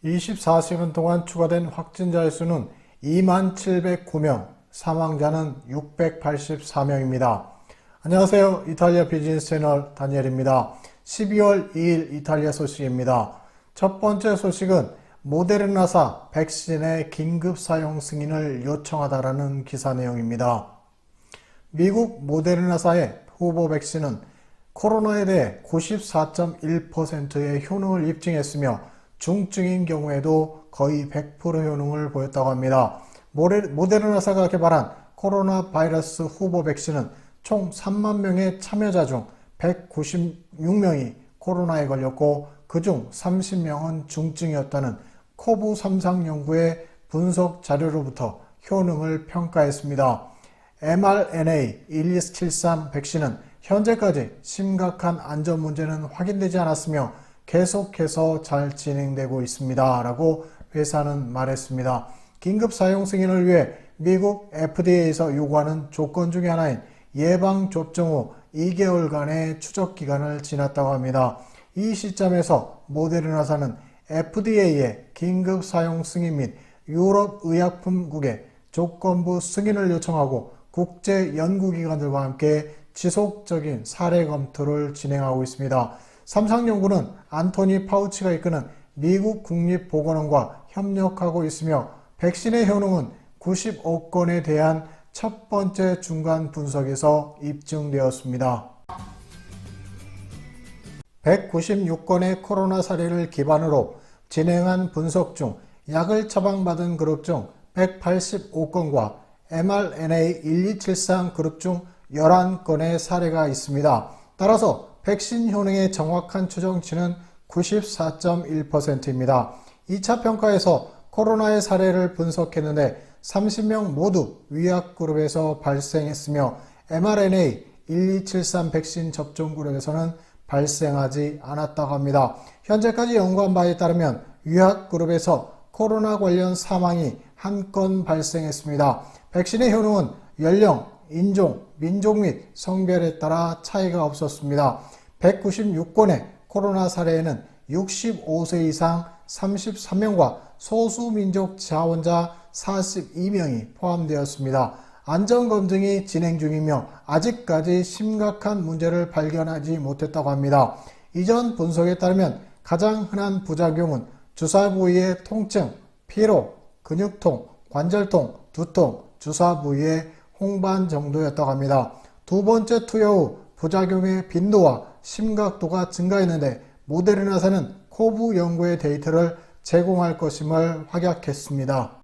24시간 동안 추가된 확진자의 수는 2709명, 사망자는 684명입니다. 안녕하세요. 이탈리아 비즈니스 채널 다니엘입니다. 12월 2일 이탈리아 소식입니다. 첫 번째 소식은 모데르나사 백신의 긴급 사용 승인을 요청하다라는 기사 내용입니다. 미국 모데르나사의 후보 백신은 코로나에 대해 94.1%의 효능을 입증했으며 중증인 경우에도 거의 100% 효능을 보였다고 합니다. 모데르나사가 개발한 코로나 바이러스 후보 백신은 총 3만 명의 참여자 중 196명이 코로나에 걸렸고 그중 30명은 중증이었다는 코브 3상 연구의 분석 자료로부터 효능을 평가했습니다. mRNA-1273 백신은 현재까지 심각한 안전 문제는 확인되지 않았으며 계속해서 잘 진행되고 있습니다. 라고 회사는 말했습니다. 긴급 사용 승인을 위해 미국 FDA에서 요구하는 조건 중에 하나인 예방접종 후 2개월간의 추적기간을 지났다고 합니다. 이 시점에서 모데르나사는 FDA의 긴급 사용 승인 및 유럽의약품국의 조건부 승인을 요청하고 국제연구기관들과 함께 지속적인 사례 검토를 진행하고 있습니다. 삼상연구는 안토니 파우치가 이끄는 미국 국립보건원과 협력하고 있으며 백신의 효능은 95건에 대한 첫 번째 중간 분석에서 입증되었습니다. 196건의 코로나 사례를 기반으로 진행한 분석 중 약을 처방받은 그룹 중 185건과 mRNA-1273 그룹 중 11건의 사례가 있습니다. 따라서 백신 효능의 정확한 추정치는 94.1%입니다. 2차 평가에서 코로나의 사례를 분석했는데 30명 모두 위약그룹에서 발생했으며 mRNA-1273 백신 접종 그룹에서는 발생하지 않았다고 합니다. 현재까지 연구한 바에 따르면 위약그룹에서 코로나 관련 사망이 1건 발생했습니다. 백신의 효능은 연령, 인종, 민족 및 성별에 따라 차이가 없었습니다. 196건의 코로나 사례에는 65세 이상 33명과 소수민족 자원자 42명이 포함되었습니다. 안전검증이 진행 중이며 아직까지 심각한 문제를 발견하지 못했다고 합니다. 이전 분석에 따르면 가장 흔한 부작용은 주사 부위의 통증, 피로, 근육통, 관절통, 두통, 주사 부위의 홍반 정도였다고 합니다. 두 번째 투여 후 부작용의 빈도와 심각도가 증가했는데 모데르나사는 코브 연구의 데이터를 제공할 것임을 확약했습니다.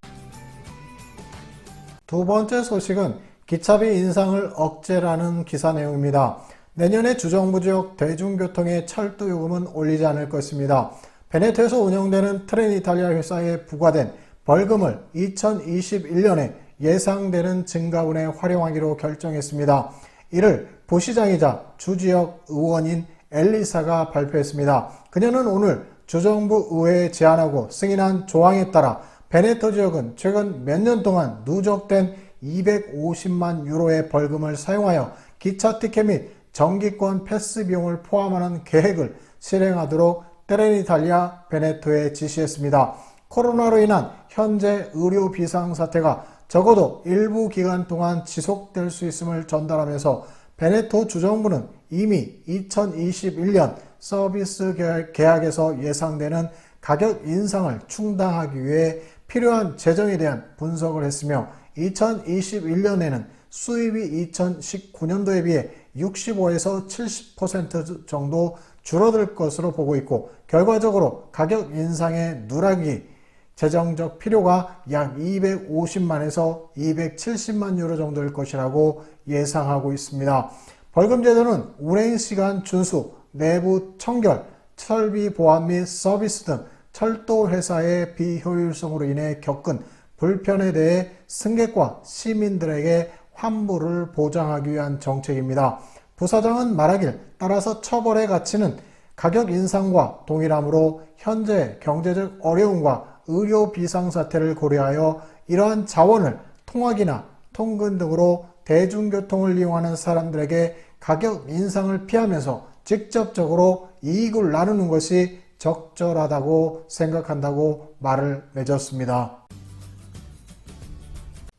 두 번째 소식은 기차비 인상을 억제라는 기사 내용입니다. 내년에 주정부 지역 대중교통의 철도 요금은 올리지 않을 것입니다. 베네토에서 운영되는 트렌이탈리아 회사에 부과된 벌금을 2021년에 예상되는 증가분에 활용하기로 결정했습니다. 이를 부시장이자 주지역 의원인 엘리사가 발표했습니다. 그녀는 오늘 주정부 의회에 제안하고 승인한 조항에 따라 베네토 지역은 최근 몇 년 동안 누적된 250만 유로의 벌금을 사용하여 기차 티켓 및 정기권 패스 비용을 포함하는 계획을 실행하도록 트렌이탈리아 베네토에 지시했습니다. 코로나로 인한 현재 의료 비상사태가 적어도 일부 기간 동안 지속될 수 있음을 전달하면서 베네토 주정부는 이미 2021년 서비스 계약에서 예상되는 가격 인상을 충당하기 위해 필요한 재정에 대한 분석을 했으며 2021년에는 수입이 2019년도에 비해 65에서 70% 정도 줄어들 것으로 보고 있고 결과적으로 가격 인상의 누락이 재정적 필요가 약 250만에서 270만 유로 정도일 것이라고 예상하고 있습니다. 벌금 제도는 운행시간 준수, 내부 청결, 설비 보안 및 서비스 등 철도 회사의 비효율성으로 인해 겪은 불편에 대해 승객과 시민들에게 환불을 보장하기 위한 정책입니다. 부사장은 말하길 따라서 처벌의 가치는 가격 인상과 동일하므로 현재 경제적 어려움과 의료 비상사태를 고려하여 이러한 자원을 통학이나 통근 등으로 대중교통을 이용하는 사람들에게 가격 인상을 피하면서 직접적으로 이익을 나누는 것이 적절하다고 생각한다고 말을 맺었습니다.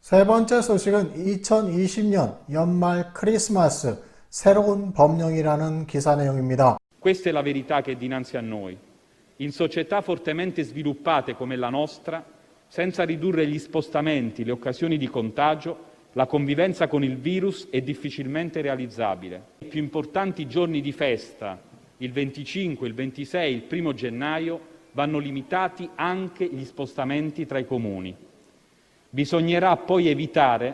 세 번째 소식은 2020년 연말 크리스마스 새로운 법령이라는 기사 내용입니다. Questa è la verità che è dinanzi a noi. In società fortemente sviluppate come la nostra, senza ridurre gli spostamenti, le occasioni di contagio, la convivenza con il virus è difficilmente realizzabile. I più importanti giorni di festa, il 25, il 26, il 1 gennaio, vanno limitati anche gli spostamenti tra i comuni. Bisognerà poi evitare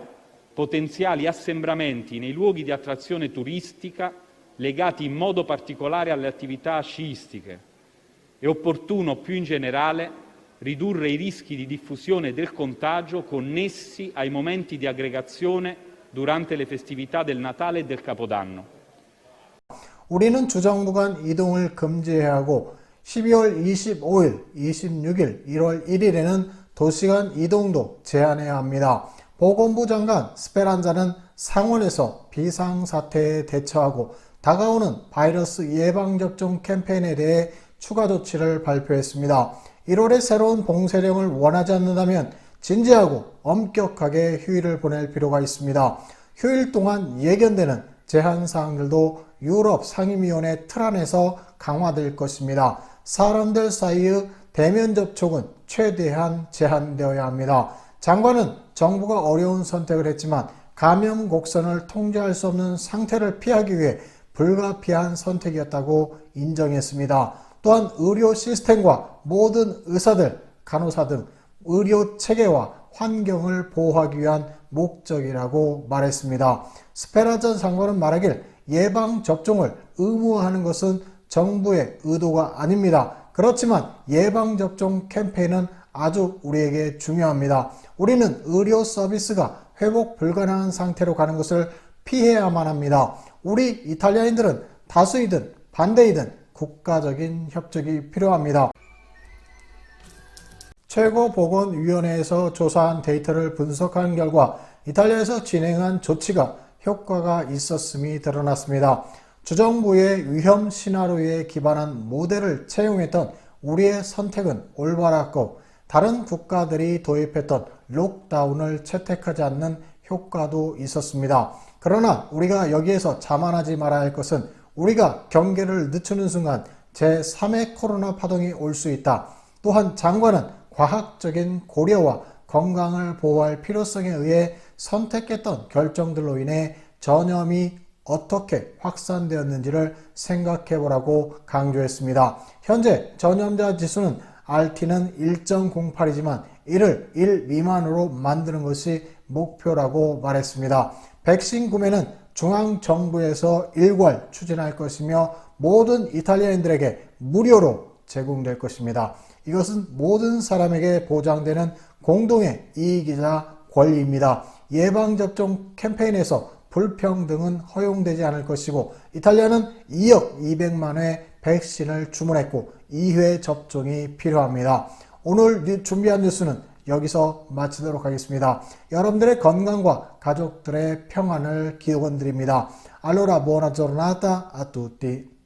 potenziali assembramenti nei luoghi di attrazione turistica legati in modo particolare alle attività sciistiche. È opportuno, più in generale, ridurre i rischi di diffusione del contagio connessi ai momenti di aggregazione durante le festività del Natale e del Capodanno. 우리는 주정부 간 이동을 금지해야 하고 12월 25일, 26일, 1월 1일에는 도시간 이동도 제한해야 합니다. 보건부 장관 스페란자는 상원에서 비상사태에 대처하고 다가오는 바이러스 예방접종 캠페인에 대해 추가 조치를 발표했습니다. 1월에 새로운 봉쇄령을 원하지 않는다면 진지하고 엄격하게 휴일을 보낼 필요가 있습니다. 휴일 동안 예견되는 제한사항들도 유럽 상임위원회 틀 안에서 강화될 것입니다. 사람들 사이의 대면 접촉은 최대한 제한되어야 합니다. 장관은 정부가 어려운 선택을 했지만 감염 곡선을 통제할 수 없는 상태를 피하기 위해 불가피한 선택이었다고 인정했습니다. 또한 의료 시스템과 모든 의사들, 간호사 등 의료 체계와 환경을 보호하기 위한 목적이라고 말했습니다. 스페란자 장관은 말하길 예방접종을 의무화하는 것은 정부의 의도가 아닙니다. 그렇지만 예방접종 캠페인은 아주 우리에게 중요합니다. 우리는 의료 서비스가 회복 불가능한 상태로 가는 것을 피해야만 합니다. 우리 이탈리아인들은 다수이든 반대이든 국가적인 협력이 필요합니다. 최고보건위원회에서 조사한 데이터를 분석한 결과 이탈리아에서 진행한 조치가 효과가 있었음이 드러났습니다. 주정부의 위험 시나리오에 기반한 모델을 채용했던 우리의 선택은 올바랐고 다른 국가들이 도입했던 록다운을 채택하지 않는 효과도 있었습니다. 그러나 우리가 여기에서 자만하지 말아야 할 것은 우리가 경계를 늦추는 순간 제3의 코로나 파동이 올 수 있다. 또한 장관은 과학적인 고려와 건강을 보호할 필요성에 의해 선택했던 결정들로 인해 전염이 어떻게 확산되었는지를 생각해보라고 강조했습니다. 현재 전염자 지수는 RT는 1.08이지만 이를 1 미만으로 만드는 것이 목표라고 말했습니다. 백신 구매는 중앙정부에서 일괄 추진할 것이며 모든 이탈리아인들에게 무료로 제공될 것입니다. 이것은 모든 사람에게 보장되는 공동의 이익이자 권리입니다. 예방접종 캠페인에서 불평등은 허용되지 않을 것이고 이탈리아는 2억 200만 회 백신을 주문했고 2회 접종이 필요합니다. 오늘 준비한 뉴스는 여기서 마치도록 하겠습니다. 여러분들의 건강과 가족들의 평안을 기원드립니다. Allora buona giornata a tutti.